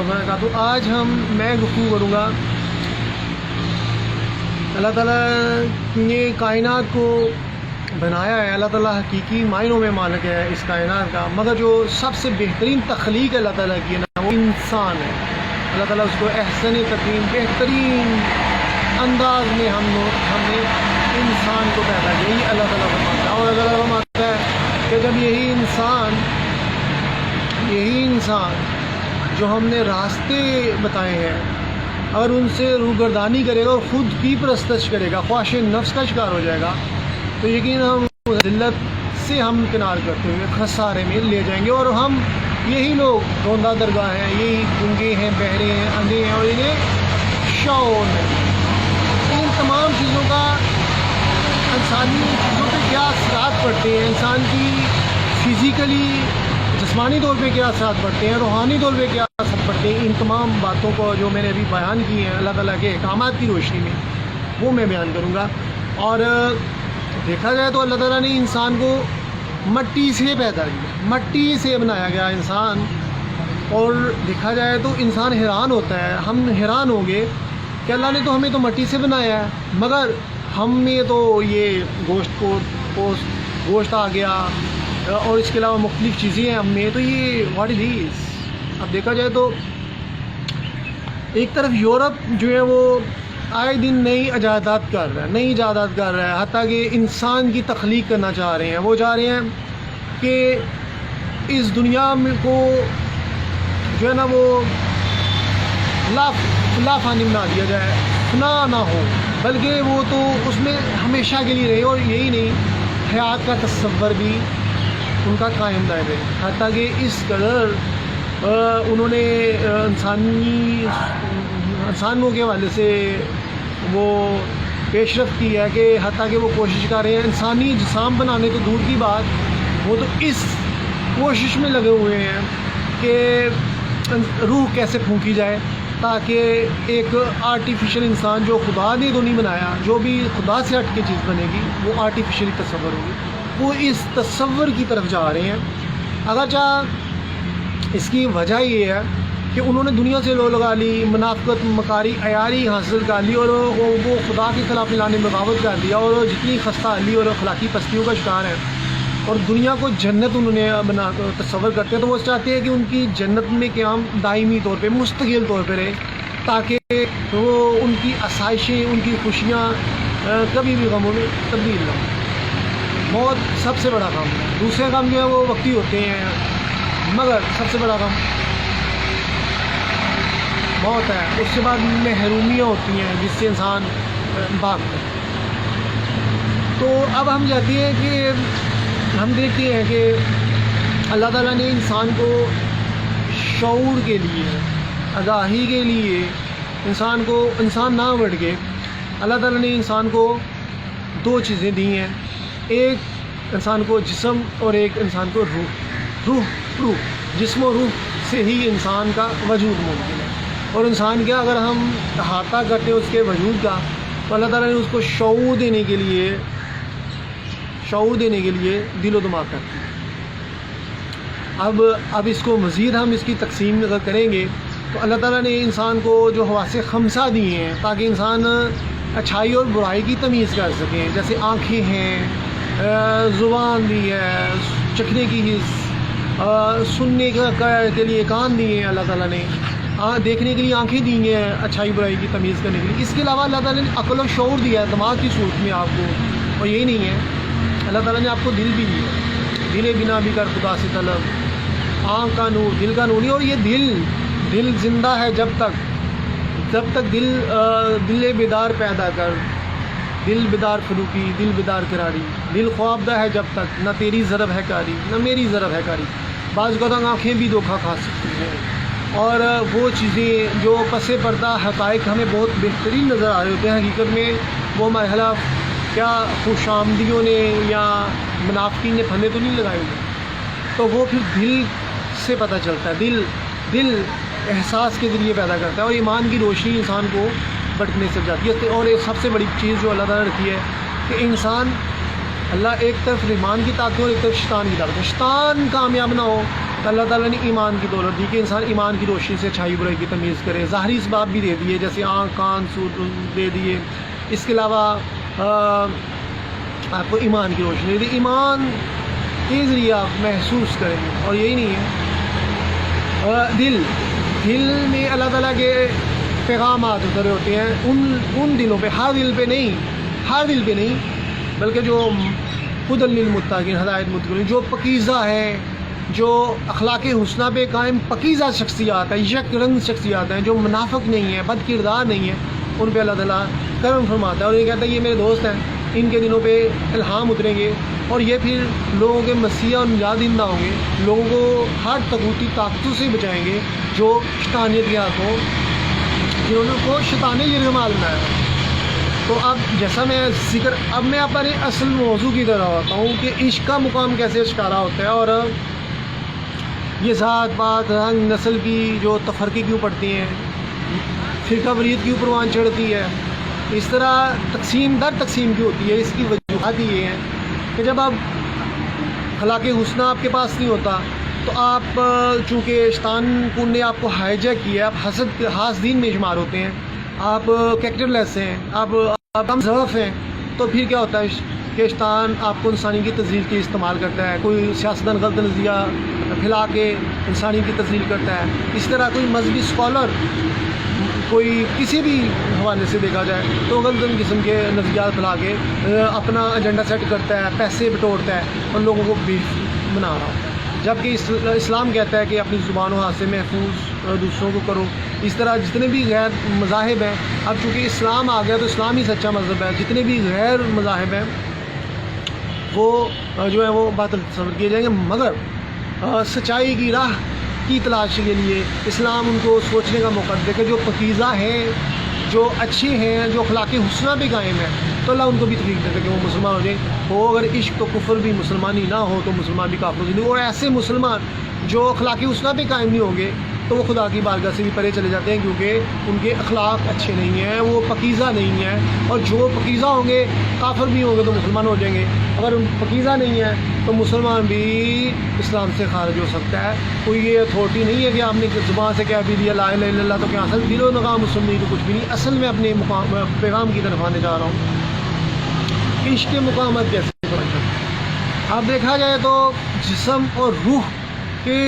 وبرکاتہ۔ آج میں گفتگو کروں گا اللہ تعالیٰ نے کائنات کو بنایا ہے، اللہ تعالیٰ حقیقی معنوں میں مالک ہے اس کائنات کا، مگر جو سب سے بہترین تخلیق اللہ تعالیٰ کی ہے نا وہ انسان ہے۔ اللہ تعالیٰ اس کو احسن تقویم بہترین انداز میں ہم نے انسان کو پیدا کیا، یہی اللہ تعالیٰ فرماتا ہے۔ اور اللہ تعالیٰ فرماتا ہے کہ جب یہی انسان جو ہم نے راستے بتائے ہیں اگر ان سے روگردانی کرے گا اور خود کی پرستش کرے گا، خواہش نفس کا شکار ہو جائے گا، تو یقیناً ہم ذلت سے ہم کنار کرتے ہوئے خسارے میں لے جائیں گے۔ اور ہم یہی لوگ روندہ درگاہ ہیں، یہی گنگے ہیں، بہرے ہیں، اندھے ہیں، اور انہیں شعور نہیں۔ ان تمام چیزوں کا انسانی چیزوں پہ کیا اثرات پڑتے ہیں، انسان کی فزیکلی جسمانی طور پہ کیا اثرات پڑتے ہیں، روحانی طور پہ کیا اثر پڑتے ہیں، ان تمام باتوں کو جو میں نے ابھی بیان کی ہیں اللہ تعالیٰ کے احکامات کی روشنی میں وہ میں بیان کروں گا۔ اور دیکھا جائے تو اللہ تعالیٰ نے انسان کو مٹی سے پیدا کیا، مٹی سے بنایا گیا انسان، اور دیکھا جائے تو انسان حیران ہوتا ہے، ہم حیران ہوں گے کہ اللہ نے تو ہمیں تو مٹی سے بنایا ہے، مگر ہم میں تو یہ گوشت آ گیا اور اس کے علاوہ مختلف چیزیں ہیں ہم میں، تو یہ واٹ از دس۔ اب دیکھا جائے تو ایک طرف یورپ جو ہے وہ آئے دن نئی ایجادات کر رہا ہے، حتیٰ کہ انسان کی تخلیق کرنا چاہ رہے ہیں۔ وہ چاہ رہے ہیں کہ اس دنیا میں کو جو ہے نا وہ لافانی بنا دیا جائے، فنا نہ ہو، بلکہ وہ تو اس میں ہمیشہ کے لیے رہے، اور یہی نہیں حیات کا تصور بھی ان کا قائم دائم ہے۔ حتیٰ کہ اس قدر انہوں نے انسانوں کے حوالے سے وہ پیش رفت کی ہے کہ حتیٰ کہ وہ کوشش کر رہے ہیں انسانی جسام بنانے تو دور کی بات، وہ تو اس کوشش میں لگے ہوئے ہیں کہ روح کیسے پھونکی جائے تاکہ ایک آرٹیفیشل انسان جو خدا نے تو نہیں بنایا، جو بھی خدا سے ہٹ کے چیز بنے گی وہ آرٹیفیشلی تصور ہوگی، وہ اس تصور کی طرف جا رہے ہیں۔ اگرچہ اس کی وجہ یہ ہے کہ انہوں نے دنیا سے لو لگا لی، منافقت، مکاری، عیاری حاصل کر لی، اور وہ خدا کے خلاف لانے میں بغاوت کر دیا، اور جتنی خستہ حالی اور اخلاقی پستیوں کا شکار ہے، اور دنیا کو جنت انہوں نے تصور کرتے ہیں، تو وہ چاہتے ہیں کہ ان کی جنت میں قیام دائمی طور پہ مستقل طور پہ رہے، تاکہ وہ ان کی آسائشیں، ان کی خوشیاں کبھی بھی غموں میں تبدیل نہ ہوں۔ موت سب سے بڑا کام ہے، دوسرے کام جو ہے وہ وقتی ہوتے ہیں، مگر سب سے بڑا کام موت ہے۔ اس کے بعد محرومیاں ہوتی ہیں جس سے انسان بھاگتا ہے۔ تو اب ہم چاہتے ہیں کہ ہم دیکھتے ہیں کہ اللہ تعالیٰ نے انسان کو شعور کے لیے، آگاہی کے لیے انسان نہ بڑھ کے اللہ تعالیٰ نے انسان کو دو چیزیں دی ہیں، ایک انسان کو جسم اور ایک انسان کو روح۔ جسم و روح سے ہی انسان کا وجود ممکن ہے، اور انسان کیا اگر ہم احاطہ کرتے ہیں اس کے وجود کا، تو اللہ تعالیٰ نے اس کو شعور دینے کے لیے دل و دماغ کرتی ہے۔ اب اس کو مزید ہم اس کی تقسیم اگر کریں گے تو اللہ تعالیٰ نے انسان کو جو حواس خمسہ دیے ہیں تاکہ انسان اچھائی اور برائی کی تمیز کر سکیں، جیسے آنکھیں ہیں، زبان دی ہے، چکھنے کی حس، سننے کے لیے کان دیے ہیں اللہ تعالیٰ نے، دیکھنے کے لیے آنکھیں دی ہیں اچھائی برائی کی تمیز کرنے کے لیے۔ اس کے علاوہ اللہ تعالیٰ نے عقل و شعور دیا ہے دماغ کی صورت میں آپ کو، اور یہی نہیں ہے، اللہ تعالیٰ نے آپ کو دل بھی دیا، دل بنا بھی کر خدا سے طلب، آنکھ کا نور، دل کا نور، اور یہ دل زندہ ہے جب تک دل بیدار پیدا کر، دل بیدار فلوکی، دل بیدار قراری، دل خوابدہ ہے جب تک، نہ تیری ضرب ہے کاری نہ میری ضرب ہے کاری۔ بعض اوقات آنکھیں بھی دھوکہ کھا سکتی ہیں، اور وہ چیزیں جو پس پردہ حقائق ہمیں بہت بہترین نظر آ رہے ہوتے ہیں، حقیقت میں وہ مرحلہ کیا خوش آمدیوں نے یا منافقین نے پھندے تو نہیں لگائے ہوئے، تو وہ پھر دل سے پتہ چلتا ہے، دل احساس کے ذریعے پیدا کرتا ہے، اور ایمان کی روشنی انسان کو بھٹکنے سے جاتی ہے۔ اور ایک سب سے بڑی چیز جو اللہ تعالیٰ نے رکھی ہے کہ انسان، اللہ ایک طرف رحمان کی طاقت ہے اور ایک طرف شیطان کی طاقت ہے، شیطان کامیاب نہ ہو اللہ تعالیٰ نے ایمان کی دولت دی کہ انسان ایمان کی روشنی سے اچھائی برائی کی تمیز کرے. ظاہری اسباب بھی دے دیے جیسے آنکھ کان سور دے دیے. اس کے علاوہ آپ کو ایمان کی روشنی دے دی. ایمان کے ذریعے آپ محسوس کریں گے. اور یہی نہیں ہے, دل میں اللہ تعالیٰ کے پیغامات اترے ہوتے ہیں ان دلوں پہ, ہر دل پہ نہیں بلکہ جو ہدی للمتقین, ہدایت متقین, جو پکیزہ ہے, جو اخلاق حسنہ پہ قائم پکیزہ شخصیات ہیں, یک رنگ شخصیات ہیں, جو منافق نہیں ہیں, بد کردار نہیں ہیں, ان پہ اللہ تعالیٰ کرم فرماتا ہے. اور یہ کہتا ہے یہ میرے دوست ہیں, ان کے دنوں پہ الہام اتریں گے اور یہ پھر لوگوں کے مسیح اور نجات دہندہ ہوں گے, لوگوں کو ہر طاغوتی طاقتوں سے بچائیں گے جو شیطانیت کے ہاتھوں, جنہوں کو شیطان یرغمال بنایا ہے. تو اب جیسا اب میں اپنے اصل موضوع کی طرح ہوتا ہوں کہ عشق کا مقام کیسے اشکارا ہوتا ہے, اور یہ ذات پات رنگ نسل کی جو تفرقے کیوں پڑتی ہیں, فرقہ واریت کیوں پروان چڑھتی ہے, اس طرح تقسیم در تقسیم کی ہوتی ہے. اس کی وجوہات یہ ہیں کہ جب آپ اخلاق حسنہ آپ کے پاس نہیں ہوتا تو آپ چونکہ شیطان کو نے آپ کو ہائی جیک کیا ہے, آپ حاسدین میں شمار ہوتے ہیں, آپ کریکٹر لیس ہیں, آپ کم ضعف ہیں, تو پھر کیا ہوتا ہے کہ شیطان آپ کو انسانی کی تذلیل کی استعمال کرتا ہے. کوئی سیاستدان غلط نظریہ پھیلا کے انسانی کی تذلیل کرتا ہے. اس طرح کوئی مذہبی اسکالر کوئی کسی بھی حوالے سے دیکھا جائے تو غلط قسم کے نظریات پھیلا کے اپنا ایجنڈا سیٹ کرتا ہے, پیسے بٹورتا ہے اور لوگوں کو بیوقوف بنا رہا ہوتا ہے. جبکہ اسلام کہتا ہے کہ اپنی زبان و ہاتھ سے محفوظ دوسروں کو کرو. اس طرح جتنے بھی غیر مذاہب ہیں, اب چونکہ اسلام آ گیا تو اسلام ہی سچا مذہب ہے, جتنے بھی غیر مذاہب ہیں وہ جو ہے وہ باطل تصور کیے جائیں گے, مگر سچائی کی راہ کی تلاش کے لیے اسلام ان کو سوچنے کا موقع دے کہ جو پکیزہ ہیں, جو اچھے ہیں, جو اخلاق حسنہ پہ قائم ہیں, تو اللہ ان کو بھی توفیق دیتا کہ وہ مسلمان ہو جائیں. ہو اگر عشق تو کفر بھی, مسلمانی نہ ہو تو مسلمان بھی کافر نہیں. اور ایسے مسلمان جو اخلاق حسنہ پہ قائم نہیں ہوں گے تو وہ خدا کی بارگاہ سے بھی پرے چلے جاتے ہیں, کیونکہ ان کے اخلاق اچھے نہیں ہیں, وہ پکیزہ نہیں ہیں. اور جو پکیزہ ہوں گے کافر بھی ہوں گے تو مسلمان ہو جائیں گے. اگر ان پکیزہ نہیں ہیں تو مسلمان بھی اسلام سے خارج ہو سکتا ہے. کوئی یہ اتھارٹی نہیں ہے کہ آپ نے زبان سے کہہ بھی دیا لا الہ الا اللہ تو کیا اصل دل و نغام مسلم نہیں تو کچھ بھی نہیں. اصل میں اپنے پیغام کی طرف آنے جا رہا ہوں. عشق کے مقامات کیسے اب دیکھا جائے تو جسم اور روح کے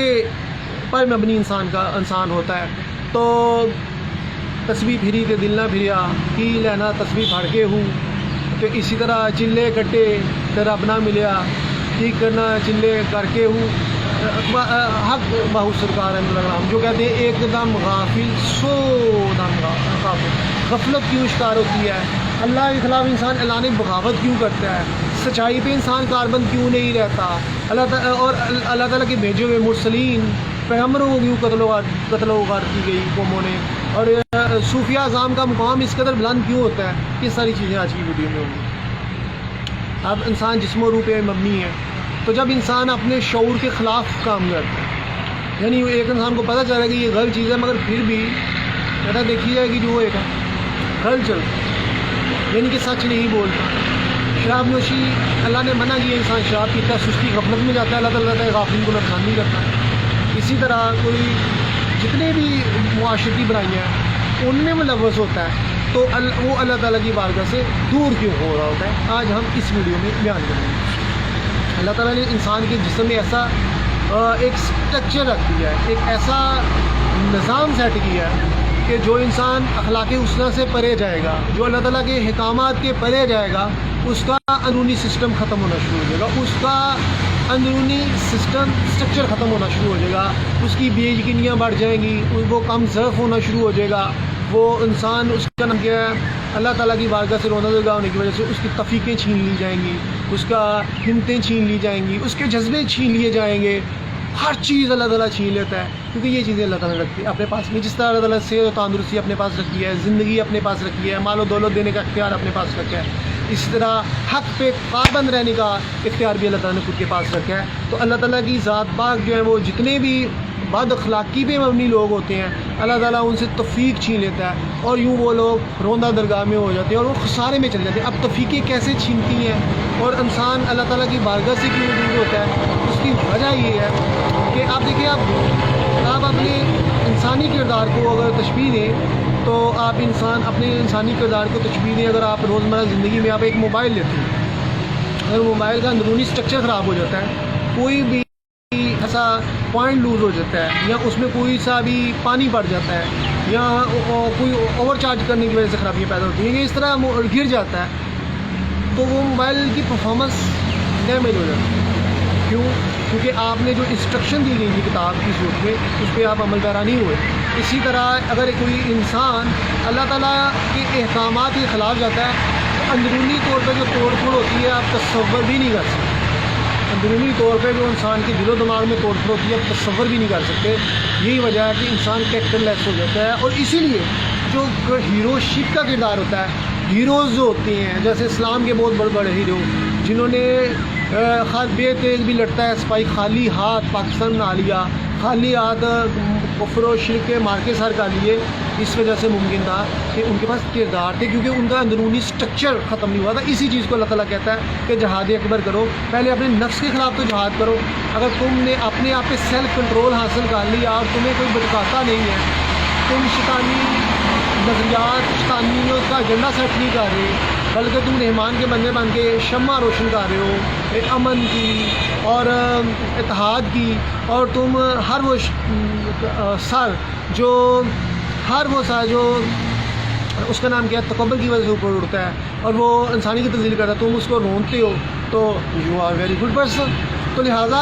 پر مبنی انسان ہوتا ہے. تو تسبیح پھری تے دل نہ پھریا, کی لینا تسبیح پھڑ کے ہوں, تو اسی طرح چلے کٹے تے رب نہ ملیا, ٹھیک کرنا چلے کر کے ہوں. حق بہو سرکار ہے جو کہتے ہیں ایک دم غافل سو دم غافل. غفلت کیوں شکار ہوتی ہے, اللہ کے خلاف انسان اعلان بغاوت کیوں کرتا ہے, سچائی پہ انسان کاربند کیوں نہیں رہتا, اور اللہ تعالیٰ کے بھیجے ہوئے مرسلین پیغمبروں کو کیوں قتل و غارت کی گئی قوموں نے, اور صوفیہ اعظام کا مقام اس قدر بلند کیوں ہوتا ہے. یہ ساری چیزیں آج کی ویڈیو میں ہوں گی. اب انسان جسم و روح پہ مبنی ہے, تو جب انسان اپنے شعور کے خلاف کام کرتا ہے, یعنی ایک انسان کو پتہ چلا کہ یہ غلط چیز ہے, مگر پھر بھی ایسا دیکھی جائے گی جو وہ ایک غلط چلتا ہے, یعنی کہ سچ نہیں بولتا. شراب نوشی اللہ نے منع کیا, انسان شراب پیتا ہے, سستی غفلت میں جاتا ہے, اللہ تعالیٰ ہے غافل کو نقصان نہیں کرتا. اسی طرح کوئی جتنے بھی معاشرتی برائیاں ہیں ان میں ملوث ہوتا ہے تو وہ اللہ تعالیٰ کی بارگاہ سے دور کیوں ہو رہا ہوتا ہے, آج ہم اس ویڈیو میں بیان کریں گے. اللہ تعالیٰ نے انسان کے جسم میں ایسا ایک اسٹرکچر رکھ دیا ہے, ایک ایسا نظام سیٹ کیا ہے کہ جو انسان اخلاق حسنہ سے پرے جائے گا, جو اللہ تعالیٰ کے احکامات کے پرے جائے گا, اس کا اندرونی سسٹم ختم ہونا شروع ہو جائے گا, اس کا اندرونی سسٹم اسٹرکچر ختم ہونا شروع ہو جائے گا, اس کی بے یقینیاں بڑھ جائیں گی, وہ کم ضعف ہونا شروع ہو جائے گا. وہ انسان اس کا نام کیا ہے, اللہ تعالیٰ کی بارگاہ سے رونا دگا ہونے کی وجہ سے اس کی توفیقیں چھین لی جائیں گی, اس کا ہمتیں چھین لی جائیں گی, اس کے جذبے چھین لیے جائیں گے. ہر چیز اللہ تعالیٰ چھین لیتا ہے, کیونکہ یہ چیزیں اللہ تعالیٰ نے رکھتی ہے اپنے پاس میں. جس طرح اللہ تعالیٰ صحت و تندرستی اپنے پاس رکھی ہے, زندگی اپنے پاس رکھی ہے, مال و دولت دینے کا اختیار اپنے پاس رکھا ہے, اس طرح حق پہ پابند رہنے کا اختیار بھی اللہ تعالیٰ نے خود کے پاس رکھا ہے. تو اللہ تعالیٰ کی ذات پاک جو ہے وہ جتنے بھی بد اخلاقی پہ مبنی لوگ ہوتے ہیں اللہ تعالیٰ ان سے توفیق چھین لیتا ہے اور یوں وہ لوگ روندہ درگاہ میں ہو جاتے ہیں اور وہ خسارے میں چل جاتے ہیں۔ اب توفیقیں کیسے چھینتی ہیں اور انسان اللہ تعالیٰ کی بارگاہ سے کیوں دور ہوتا ہے؟ اس کی وجہ یہ ہے کہ آپ دیکھیں، آپ اپنے انسانی کردار کو اگر تشبیہ دیں تو آپ اپنے انسانی کردار کو تشبیہ دیں۔ اگر آپ روزمرہ زندگی میں آپ ایک موبائل لیتے ہیں، اگر موبائل کا اندرونی اسٹرکچر خراب ہو جاتا ہے، کوئی بھی ایسا پوائنٹ لوز ہو جاتا ہے یا اس میں کوئی سا بھی پانی پڑ جاتا ہے یا کوئی اوور چارج کرنے کی وجہ سے خرابیاں پیدا ہوتی ہیں یا اس طرح گر جاتا ہے تو وہ موبائل کی پرفارمنس ڈیمیج ہو جاتی ہے۔ کیوں؟ کیونکہ آپ نے جو انسٹرکشن دی گئی تھی کتاب کی صورت میں اس پہ آپ عمل پیرا نہیں ہوئے۔ اسی طرح اگر کوئی انسان اللہ تعالیٰ کے احکامات کے خلاف جاتا ہے تو اندرونی طور پہ جو توڑ پھوڑ ہوتی ہے آپ تصور بھی نہیں کر سکتے۔ اندرونی طور پہ جو انسان کے دل و دماغ میں توڑ پھوڑ ہوتی ہے آپ تصور بھی نہیں کر سکتے۔ یہی وجہ ہے کہ انسان کریکٹر لیس ہو جاتا ہے، اور اسی لیے جو ہیرو شپ کا کردار ہوتا ہے، ہیروز جو ہوتے ہیں جیسے اسلام کے بہت بڑے بڑے ہیرو جنہوں نے بے تیز بھی لڑتا ہے سپاہی، خالی ہاتھ پاکستان نہ لیا، خالی ہاتھ کفر و شرک کے مار کے سر کر لیے، اس وجہ سے ممکن تھا کہ ان کے پاس کردار تھے، کیونکہ ان کا اندرونی اسٹرکچر ختم نہیں ہوا تھا۔ اسی چیز کو اللہ تعالیٰ کہتا ہے کہ جہاد اکبر کرو، پہلے اپنے نفس کے خلاف تو جہاد کرو۔ اگر تم نے اپنے آپ پہ سیلف کنٹرول حاصل کر لیا اور تمہیں کوئی بھٹکاتا نہیں ہے، تم شیطانی نظریات، شیطانیوں کا ایجنڈا سیٹ نہیں کر رہے، بلکہ تم رحمان کے بندے بن کے شمع روشن کر رہے ہو امن کی اور اتحاد کی، اور تم ہر وہ سر جو اس کا نام کیا ہے تکبر کی وجہ سے اوپر اڑتا ہے اور وہ انسانی کی تذلیل کرتا ہے، تم اس کو رونتے ہو تو you are very good person. تو لہٰذا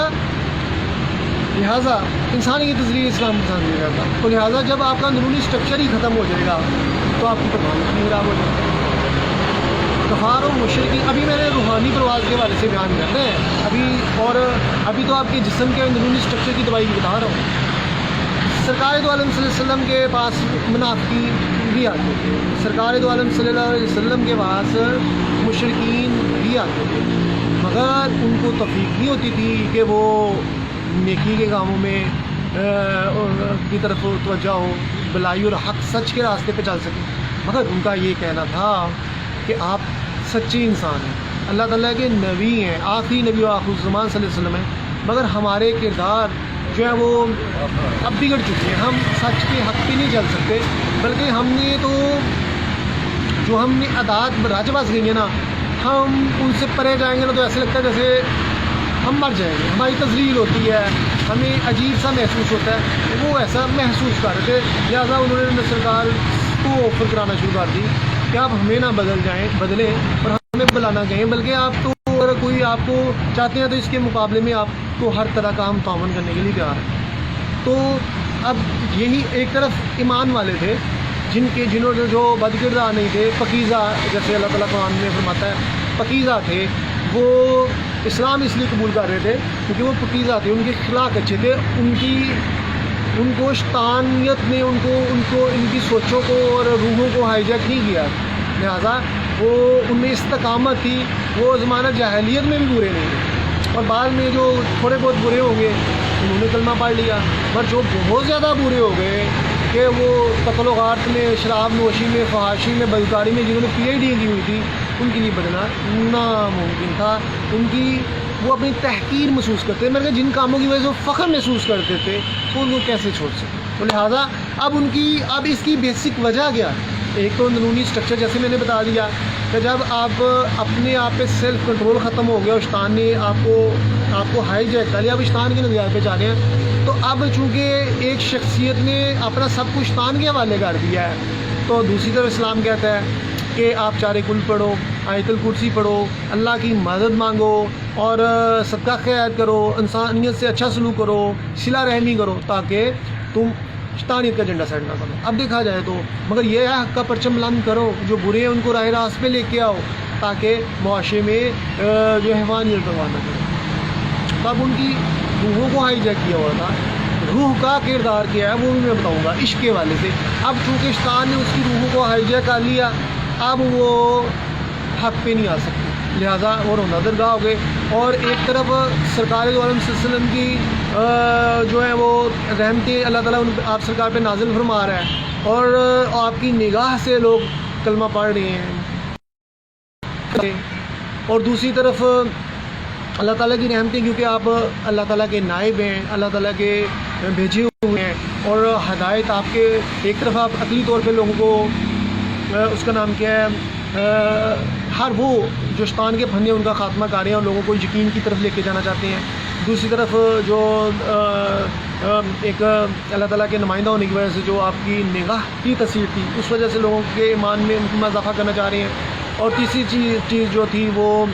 انسانی کی تذلیل اسلام پسند نہیں کرتا۔ تو لہٰذا جب آپ کا اندرونی اسٹرکچر ہی ختم ہو جائے گا تو آپ کی پرواز نہیں خراب ہو جائے گی۔ کفار و مشرکین، ابھی میں نے روحانی پرواز کے حوالے سے بیان کرنا ہے، ابھی تو آپ کے جسم کے اندرونی اسٹرکچر کی دوائی بتا رہا ہوں۔ سرکار دو عالم صلی اللہ علیہ وسلم کے پاس منافقین بھی آتے تھے، سرکار دو عالم صلی اللہ علیہ وسلم کے پاس مشرکین بھی آتے تھے، مگر ان کو توفیق نہیں ہوتی تھی کہ وہ نیکی کے کاموں میں کی طرف توجہ ہو، بلائی اور حق سچ کے راستے پہ چل سکیں۔ مگر ان کا یہ کہنا تھا کہ آپ سچے انسان ہیں، اللہ تعالیٰ کے نبی ہیں، آخری نبی و آخر الزمان صلی اللہ علیہ وسلم ہیں، مگر ہمارے کردار جو ہے وہ اب بگڑ چکے ہیں، ہم سچ کے حق پہ نہیں چل سکتے، بلکہ ہم نے تو جو ہم نے عادات براہ پاس گئی ہیں نا، ہم ان سے پرے جائیں گے نا تو ایسے لگتا ہے جیسے ہم مر جائیں گے، ہماری تذلیل ہوتی ہے، ہمیں عجیب سا محسوس ہوتا ہے۔ وہ ایسا محسوس کر رہے تھے، لہٰذا انہوں نے سرکار کو آفر کرانا شروع کر دی کہ آپ ہمیں نہ بدلیں اور ہمیں بلانا کہیں، بلکہ آپ تو اگر کوئی آپ کو چاہتے ہیں تو اس کے مقابلے میں آپ کو ہر طرح کا ہم تعاون کرنے کے لیے تیار ہیں۔ تو اب یہی ایک طرف ایمان والے تھے جنہوں نے جو بد کردار نہیں تھے، پکیزہ، جیسے اللہ تعالیٰ قرآن میں فرماتا ہے پکیزہ تھے، وہ اسلام اس لیے قبول کر رہے تھے کیونکہ وہ پکیزہ تھے، ان کے اخلاق اچھے تھے، ان کو شیطانیت نے ان کی سوچوں کو اور روحوں کو ہائی جیک نہیں کیا، لہٰذا وہ ان میں استقامت تھی، وہ زمانہ جاہلیت میں بھی برے نہیں تھے، اور بعد میں جو تھوڑے بہت برے ہوں گے انہوں نے کلمہ پڑھ لیا، پر جو بہت زیادہ برے ہو گئے کہ وہ قتل و غارت میں، شراب نوشی میں، فحاشی میں، بدکاری میں جنہوں نے پی ایچ ڈی کی ہوئی تھی، ان کے لیے بدلنا ناممکن تھا۔ وہ اپنی تحقیر محسوس کرتے تھے، جن کاموں کی وجہ سے وہ فخر محسوس کرتے تھے تو ان کو کیسے چھوڑ سکتے۔ تو لہٰذا اب اس کی بیسک وجہ کیا ہے؟ ایک تو اندرونی اسٹرکچر، جیسے میں نے بتا دیا کہ جب آپ اپنے آپ پہ سیلف کنٹرول ختم ہو گیا اور شیطان نے آپ کو ہائی جیک کر لیا، اب شیطان کے نظریات پہ جا رہے ہیں، تو اب چونکہ ایک شخصیت نے اپنا سب کچھ شیطان کے حوالے کر دیا ہے، تو دوسری طرف اسلام کہتا ہے کہ آپ چار کل پڑھو، آیت الکرسی پڑھو، اللہ کی مدد مانگو اور صدقہ خیرات کرو، انسانیت سے اچھا سلوک کرو، صلہ رحمی کرو، تاکہ تم شیطانیت کا جھنڈا سیٹ نہ کرو۔ اب دیکھا جائے تو مگر یہ ہے حق کا پرچم بلند کرو، جو برے ہیں ان کو راہ راست پہ لے کے آؤ تاکہ معاشرے میں جو حیوانیت برباد نہ کرو۔ تب ان کی روحوں کو ہائی جیک کیا ہوا تھا۔ روح کا کردار کیا ہے وہ بھی میں بتاؤں گا عشق کے والے سے۔ اب چونکہ شیطان نے اس کی روحوں کو ہائی جیک کر لیا، اب وہ حق پہ نہیں آ سکتی، لہٰذا وہ روندہ درگاہ ہو گئے، اور ایک طرف سرکار دو عالم صلی اللہ علیہ وسلم کی جو ہیں وہ رحمتیں اللہ تعالیٰ آپ سرکار پہ نازل فرما رہا ہے، اور آپ کی نگاہ سے لوگ کلمہ پڑھ رہے ہیں، اور دوسری طرف اللہ تعالیٰ کی رحمتیں کیونکہ آپ اللہ تعالیٰ کے نائب ہیں، اللہ تعالیٰ کے بھیجے ہوئے ہیں، اور ہدایت آپ کے ایک طرف آپ عقلی طور پہ لوگوں کو اس کا نام کیا ہے ہر وہ جو شیطان کے پھندے ان کا خاتمہ کر رہے ہیں اور لوگوں کو یقین کی طرف لے کے جانا چاہتے ہیں، دوسری طرف جو ایک اللہ تعالیٰ کے نمائندہ ہونے کی وجہ سے جو آپ کی نگاہ کی تاثیر تھی اس وجہ سے لوگوں کے ایمان میں اضافہ کرنا چاہ رہے ہیں، اور تیسری چیز جو تھی وہ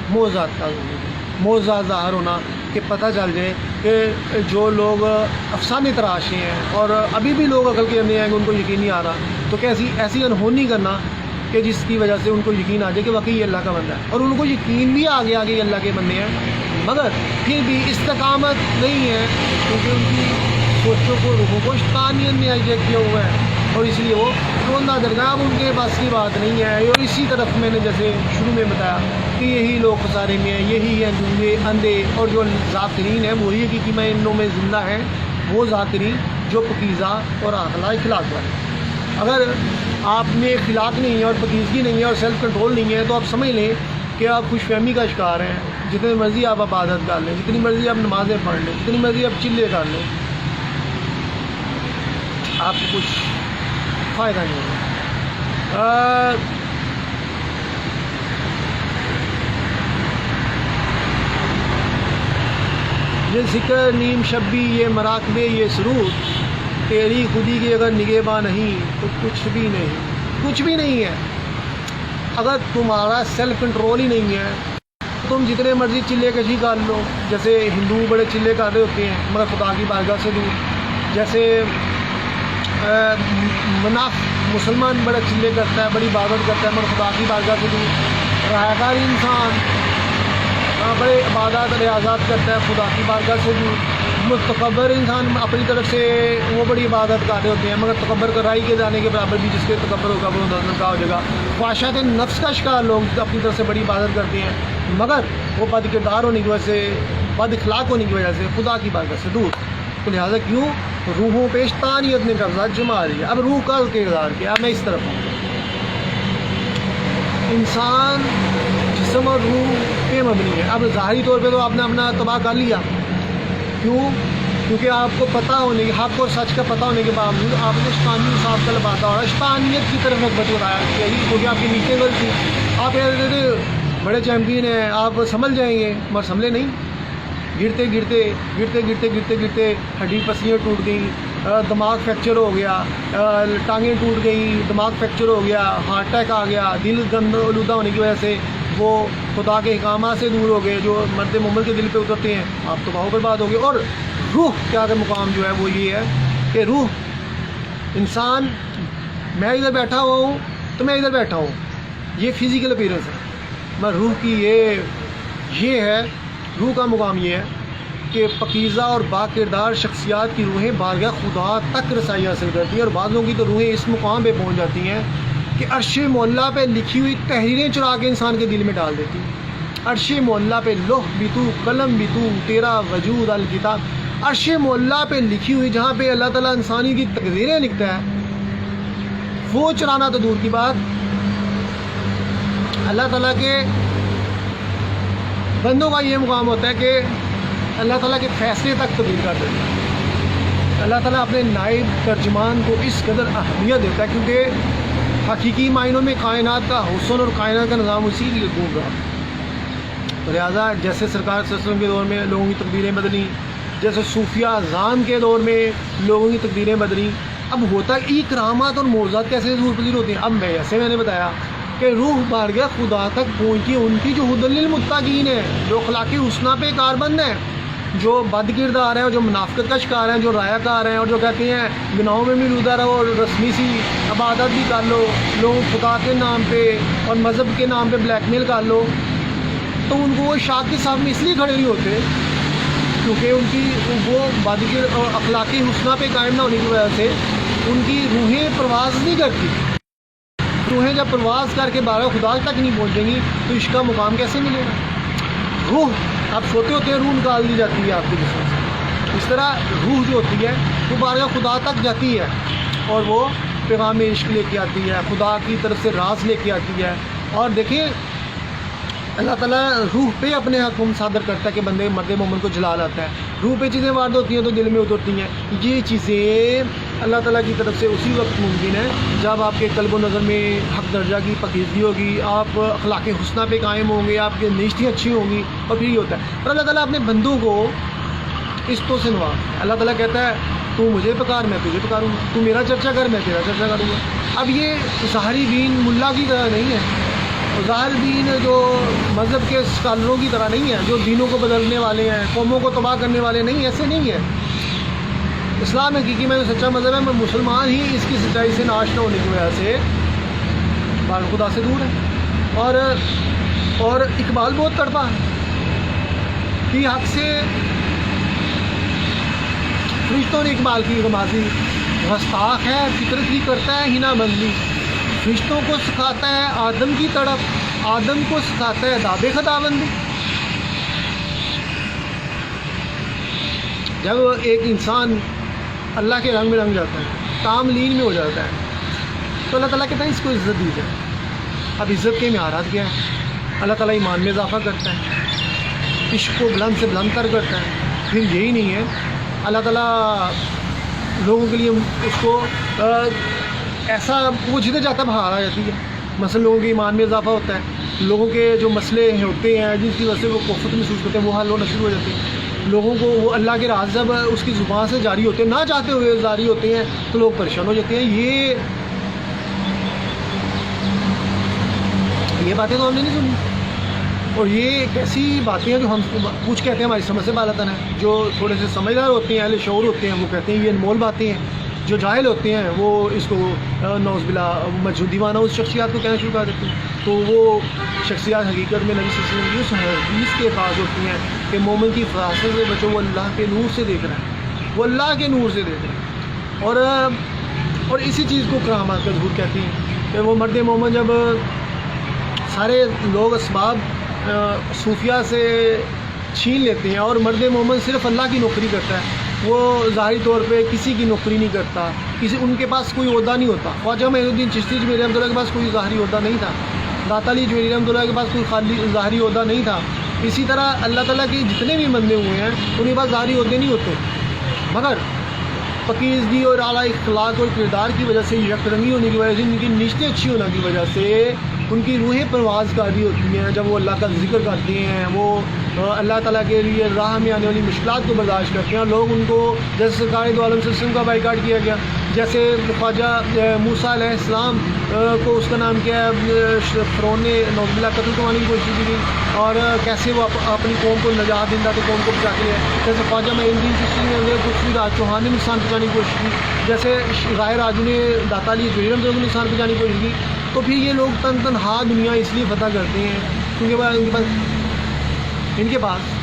موضوعات ظاہر ہونا، کہ پتہ چل جائے کہ جو لوگ افسانے تراشے ہیں اور ابھی بھی لوگ عقل کے اندر آئیں گے ان کو یقین نہیں آ رہا، تو کیسی ایسی انہونی کرنا کہ جس کی وجہ سے ان کو یقین آ جائے کہ واقعی یہ اللہ کا بندہ ہے، اور ان کو یقین بھی آگے یہ اللہ کے بندے ہیں، مگر پھر بھی استقامت نہیں ہے کیونکہ ان کی سوچوں کو روحوں کو شیطانیت میں ہائیجیک کیا ہوا ہے، اور اس لیے وہ روندہ درگاہ اب ان کے پاس کی بات نہیں ہے۔ اور اسی طرف میں نے جیسے شروع میں بتایا کہ یہی لوگ خسارے میں ہیں، یہی ہیں گونگے اندھے، اور جو ذاکرین ہیں وہی حقیقی معنوں میں زندہ ہیں، وہ ذاکرین جو پکیزہ اور اخلاق والے۔ اگر آپ میں اخلاق نہیں ہے اور پکیزگی نہیں ہے اور سیلف کنٹرول نہیں ہے تو آپ سمجھ لیں کہ آپ خوش فہمی کا شکار ہیں، جتنی مرضی آپ عبادت کر لیں، جتنی مرضی آپ نمازیں پڑھ لیں، جتنی مرضی آپ چلے کر لیں، آپ کو کچھ فائدہ نہیں ہوگا۔ یہ ذکر نیم شبی، یہ مراقبے، یہ سرود، تیری خودی کی اگر نگہباں نہیں تو کچھ بھی نہیں ہے۔ اگر تمہارا سیلف کنٹرول ہی نہیں ہے تم جتنے مرضی چلے کشی کر لو، جیسے ہندو بڑے چلے کر رہے ہوتے ہیں مگر خدا کی بارگاہ سے دور، جیسے مسلمان بڑے چلے کرتا ہے، بڑی عبادت کرتا ہے مگر خدا کی بارگاہ سے دور، رہائے انسان بڑے عبادات ریاضات کرتا ہے خدا کی بارگاہ سے دور، متکبر انسان اپنی طرف سے وہ بڑی عبادت کر رہے ہوتے ہیں مگر تکبر کرائی کے جانے کے برابر بھی جس کے تکبر ہوگا وہ کا ہو جائے گا۔ خواہشات نفس کا شکار لوگ اپنی طرف سے بڑی عبادت کرتے ہیں مگر وہ بد کردار ہونے کی وجہ سے، بد اخلاق ہونے کی وجہ سے خدا کی بارگاہ سے دور۔ تو لہٰذا کیوں روحوں پہ شیطانیت نے قبضہ جما لیا۔ اب روح کا کردار کیا، میں اس طرف ہوں، انسان جسم اور روح پہ مبنی ہے۔ اب ظاہری طور پہ تو آپ نے اپنا تباہ کر لیا، کیوں؟ کیونکہ آپ کو پتہ ہونے کے، حق اور سچ کا پتہ ہونے کے باوجود آپ نے شیطانی صاحب کا لباتا اور شیطانیت کی طرف رغبت بتایا، یہی کیونکہ آپ کی نیچے غلط تھی، آپ بڑے چیمپئن ہیں، آپ سنبھل جائیں گے مگر سنبھلے نہیں، گرتے گرتے ہڈی پسلیاں ٹوٹ گئیں، دماغ فریکچر ہو گیا، ٹانگیں ٹوٹ گئیں، دماغ فریکچر ہو گیا، ہارٹ اٹیک آ گیا، دل گند آلودہ ہونے کی وجہ سے وہ خدا کے احکامات سے دور ہو گئے جو مرد مومن کے دل پہ اترتے ہیں، آپ تو بہت برباد ہو گئے۔ اور روح کیا کا مقام جو ہے وہ یہ ہے کہ روح انسان، میں ادھر بیٹھا ہوا ہوں تو میں ادھر بیٹھا ہوں، یہ فزیکل اپیرنس ہے، میں روح کی یہ ہے، روح کا مقام یہ ہے کہ پکیزہ اور با کردار شخصیات کی روحیں بارگاہ خدا تک رسائی حاصل کرتی ہیں، اور بعضوں کی تو روحیں اس مقام پہ پہنچ جاتی ہیں کہ عرش معلیٰ پہ لکھی ہوئی تحریریں چرا کے انسان کے دل میں ڈال دیتی ہیں۔ عرش معلیٰ پہ لوح بھی تو، قلم بھی تو، تیرا وجود الکتاب، عرش معلیٰ پہ لکھی ہوئی جہاں پہ اللہ تعالیٰ انسانی کی تقدیریں لکھتا ہے، وہ چرانا تو دور کی بات، اللہ تعالیٰ کے بندوں کا یہ مقام ہوتا ہے کہ اللہ تعالیٰ کے فیصلے تک تبدیل کر دیتا ہے۔ اللہ تعالیٰ اپنے نائب ترجمان کو اس قدر اہمیت دیتا ہے کیونکہ حقیقی معنوں میں کائنات کا حسن اور کائنات کا نظام اسی لیے گھوم رہا ہے۔ تو لہٰذا جیسے سرکار صلی اللہ علیہ وسلم کے دور میں لوگوں کی تقدیریں بدلی، جیسے صوفیہ اعظام کے دور میں لوگوں کی تقدیریں بدلی، اب ہوتا ہے کرامات اور معجزات کیسے ظہور پذیر ہوتی ہیں۔ اب میں نے بتایا کہ روح بارگاہ خدا تک پہنچتی ہے ان کی جو ہدی للمتقین ہے، جو اخلاقی حسنہ پہ کاربند ہیں، جو بد کردار ہیں اور جو منافقت کا شکار ہیں، جو رایہ کار ہیں اور جو کہتے ہیں گناہوں میں بھی لودہ رہو اور رسمی سی عبادت بھی کر لو، لوگ خدا کے نام پہ اور مذہب کے نام پہ بلیک میل کر لو، تو ان کو وہ شاخ کے سامنے اس لیے کھڑے نہیں ہوتے کیونکہ ان کی وہ بد اور اخلاقی حسنہ پہ قائم نہ ہونے کی وجہ سے ان کی روحیں پرواز نہیں کرتی۔ روحیں جب پرواز کر کے بارگاہ خدا تک نہیں پہنچیں گی تو عشق کا مقام کیسے ملے گا؟ روح آپ سوتے ہوتے ہیں روح نکال دی جاتی ہے آپ کے جسم سے. اس طرح روح جو ہوتی ہے وہ بارگاہ خدا تک جاتی ہے اور وہ پیغام عشق لے کے آتی ہے, خدا کی طرف سے راز لے کے آتی ہے. اور دیکھیں اللہ تعالیٰ روح پہ اپنے حکم صادر کرتا ہے کہ بندے مرد مومن کو جلا لاتا ہے. روح پہ چیزیں وارد ہوتی ہیں تو دل میں اترتی ہیں. یہ چیزیں اللہ تعالیٰ کی طرف سے اسی وقت ممکن ہے جب آپ کے قلب و نظر میں حق درجہ کی پاکیزگی ہوگی, آپ اخلاق حسنہ پہ قائم ہوں گے, آپ کی نیشتیں اچھی ہوں گی, اور پھر یہ ہوتا ہے. اور اللہ تعالیٰ اپنے بندوں کو اس تو سے نواز. اللہ تعالیٰ کہتا ہے تو مجھے پکار میں تجھے پکاروں گا, تو میرا چرچا کر میں تیرا چرچا کروں گا. اب یہ ظاہری دین ملا کی طرح نہیں ہے, ظاہر دین جو مذہب کے اسکالروں کی طرح نہیں ہے جو دینوں کو بدلنے والے ہیں, قوموں کو تباہ کرنے والے نہیں, ایسے نہیں ہے. اسلام حقیقی میں جو سچا مذہب ہے, میں مسلمان ہی اس کی سچائی سے ناشنا ہونے کی وجہ سے بار خدا سے دور ہے. اور اقبال بہت تڑپا کہ حق سے فرشتوں نے اقبال کی غمازی, گستاخ ہے فطرت ہی کرتا ہے ہنا بندی. فرشتوں کو سکھاتا ہے آدم کی تڑپ, آدم کو سکھاتا ہے داب خداوندی. جب ایک انسان اللہ کے رنگ میں رنگ جاتا ہے, کام لین میں ہو جاتا ہے, تو اللہ تعالیٰ کہتا ہے اس کو عزت دی جائے. اب عزت کے معیارات کیا ہے؟ اللہ تعالیٰ ایمان میں اضافہ کرتا ہے, عشق کو بلند سے بلند تر کرتا ہے. پھر یہی نہیں ہے, اللہ تعالیٰ لوگوں کے لیے اس کو ایسا وہ جدھر جاتا بہار آ جاتی ہے. مثلا لوگوں کے ایمان میں اضافہ ہوتا ہے, لوگوں کے جو مسئلے ہوتے ہیں جس کی وجہ سے وہ کوفت محسوس کرتے ہیں وہ حل ہونا شروع ہو جاتے ہیں. لوگوں کو وہ اللہ کے راز جب اس کی زبان سے جاری ہوتے ہیں, نہ چاہتے ہوئے جاری ہوتے ہیں, تو لوگ پریشان ہو جاتے ہیں. یہ باتیں تو ہم نے نہیں سنی, اور یہ ایک ایسی باتیں ہیں جو ہم کچھ کہتے ہیں ہماری سمجھ سے بالاتر ہیں. جو تھوڑے سے سمجھدار ہوتے ہیں, اہل شعور ہوتے ہیں, وہ کہتے ہیں یہ انمول باتیں ہیں. جو جاہل ہوتے ہیں وہ اس کو نعوذ باللہ مجھود دیوانہ اس شخصیات کو کہنا شروع کر دیتے ہیں. تو وہ شخصیات حقیقت میں نبی صلی اللہ علیہ وسلم کی اس حدیث کے خاص ہوتی ہیں کہ مومن کی فراست سے بچو, وہ اللہ کے نور سے دیکھ رہا ہے, وہ اللہ کے نور سے دیکھ رہا ہے. اور اسی چیز کو کرامات کا ظہور کہتی ہیں کہ وہ مرد مومن جب سارے لوگ اسباب صوفیہ سے چھین لیتے ہیں اور مرد مومن صرف اللہ کی نوکری کرتا ہے, وہ ظاہری طور پہ کسی کی نوکری نہیں کرتا, ان کے پاس کوئی عہدہ نہیں ہوتا. خواجہ معین الدین چشتی جمیلی رحمۃ اللہ کے پاس کوئی ظاہری عہدہ نہیں تھا, داتا علی جمیلی رحمۃ اللہ کے پاس کوئی خالی ظاہری عہدہ نہیں تھا. اسی طرح اللہ تعالیٰ کے جتنے بھی بندے ہوئے ہیں ان کے پاس ظاہری عہدے نہیں ہوتے, مگر پاکیزگی اور اعلیٰ اخلاق اور کردار کی وجہ سے, یک رنگی ہونے کی وجہ سے, ان کی نشتیں اچھی ہونے کی وجہ سے ان کی روحیں پرواز کاری ہوتی ہیں. جب وہ اللہ کا ذکر کرتے ہیں, وہ اللہ تعالیٰ کے لیے راہ میں آنے والی مشکلات کو برداشت کرتے ہیں. لوگ ان کو جیسے سرکار دو عالم صلی اللہ علیہ وسلم کا بائیکاٹ کیا گیا, جیسے خواجہ موسیٰ علیہ السلام کو اس کا نام کیا ہے فرعون نے نعوذ باللہ قتل کروانے کی کوشش کی, اور کیسے وہ اپنی قوم کو نجات دیندا تو قوم کو بچا کے لیا. جیسے خواجہ معین الدین چشتی نے دوسری راج چوہان نے نقصان پہنچانے کی کوشش کی, جیسے غائر راجو نے داتا علی جمیلی رحمۃ اللہ کو نقصان پہنچانے کی کوشش کی. تو پھر یہ لوگ تنہا دنیا اس لیے فتح کرتے ہیں کیونکہ ان کے پاس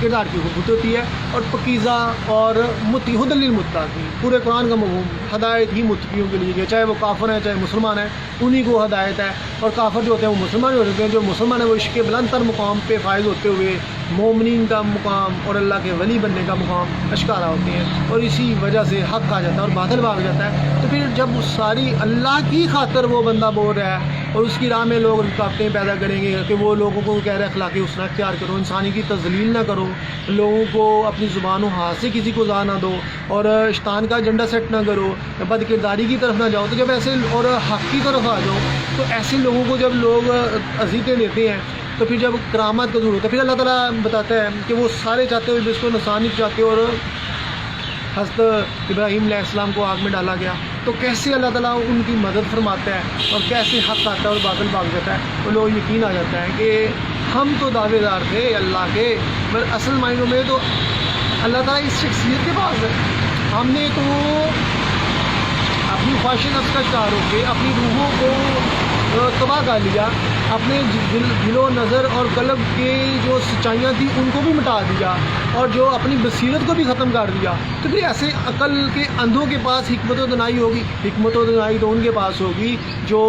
کردار کی خوبصورتی ہوتی ہے, اور پکیزہ اور ہدی للمتقین. پورے قرآن کا مفہوم ہدایت ہی متقیوں کے لیے کہ چاہے وہ کافر ہیں چاہے مسلمان ہیں, انہی کو ہدایت ہے. اور کافر جو ہوتے ہیں وہ مسلمان ہو جاتے ہیں, جو مسلمان ہیں وہ عشق کے بلند تر مقام پہ فائز ہوتے ہوئے مومنین کا مقام اور اللہ کے ولی بننے کا مقام اشکارا ہوتے ہیں. اور اسی وجہ سے حق آ جاتا ہے اور باطل بھاگ جاتا ہے. تو پھر جب ساری اللہ کی خاطر وہ بندہ بول رہا ہے اور اس کی راہ میں لوگ رکاوٹیں پیدا کریں گے کہ وہ لوگوں کو کہہ رہے ہیں اخلاقی حسنہ اختیار کرو, انسانی کی تذلیل نہ کرو, لوگوں کو اپنی زبان و ہاتھ سے کسی کو زا نہ دو, اور شیطان کا ایجنڈا سیٹ نہ کرو, بد کرداری کی طرف نہ جاؤ. تو جب ایسے اور حق کی طرف آ جاؤ تو ایسے لوگوں کو جب لوگ اذیتیں دیتے ہیں تو پھر جب کرامات کا ظہور ہوتا ہے, پھر اللہ تعالیٰ بتاتا ہے کہ وہ سارے چاہتے ہوئے جس کو نقصان نہیں چاہتے, اور حضرت ابراہیم علیہ السلام کو آگ میں ڈالا گیا تو کیسے اللہ تعالیٰ ان کی مدد فرماتا ہے اور کیسے حق آتا ہے اور باطل بھاگ جاتا ہے. وہ لوگ یقین آ جاتا ہے کہ ہم تو دعوے دار تھے اللہ کے, پر اصل معنوں میں تو اللہ تعالیٰ اس شخصیت کے پاس ہے. ہم نے تو اپنی خواہش نفس کا شکار ہو کے اپنی روحوں کو تباہ کر لیا، اپنے دل و نظر اور قلب کے جو سچائیاں تھیں ان کو بھی مٹا دیا، اور جو اپنی بصیرت کو بھی ختم کر دیا، تو پھر ایسے عقل کے اندھوں کے پاس حکمت و دانائی ہوگی؟ حکمت و دانائی تو ان کے پاس ہوگی جو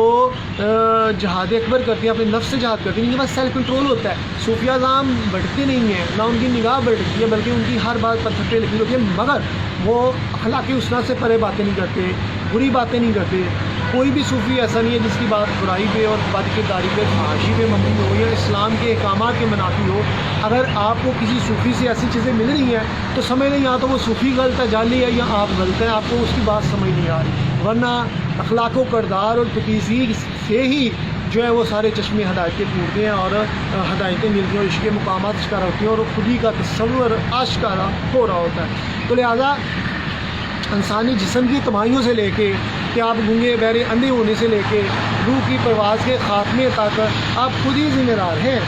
جہاد اکبر کرتے ہیں، اپنے نفس سے جہاد کرتے ہیں، ان کے پاس سیلف کنٹرول ہوتا ہے۔ صوفیہ اعظام بھٹکتے نہیں ہیں، نہ ان کی نگاہ بھٹکتی ہے، بلکہ ان کی ہر بات پتھر پہ لکھی ہوتی ہے، مگر وہ اخلاقی اصلاح سے پرے باتیں نہیں کرتے، بری باتیں نہیں کرتے۔ کوئی بھی صوفی ایسا نہیں ہے جس کی بات برائی پہ اور بد کرداری پہ، فحاشی پہ مبنی ہو یا اسلام کے احکامات کے منافی ہو۔ اگر آپ کو کسی صوفی سے ایسی چیزیں مل رہی ہیں تو سمجھ لیں یا تو وہ صوفی غلط ہے، جعلی ہے، یا آپ غلط ہیں، آپ کو اس کی بات سمجھ نہیں آ رہی، ورنہ اخلاق و کردار اور پکیزگی سے ہی جو ہے وہ سارے چشمے ہدایت کے ٹوٹتے ہیں اور ہدایتیں ملتی ہیں اور عشق کے مقامات اشکارا ہوتی ہیں اور خودی کا تصور آشکارا ہو رہا ہوتا ہے۔ تو لہٰذا انسانی جسم کی تباہیوں سے لے کے کہ آپ گنگے بہرے اندھے ہونے سے لے کے روح کی پرواز کے خاتمے تک آپ خود ہی ذمہ دار ہیں،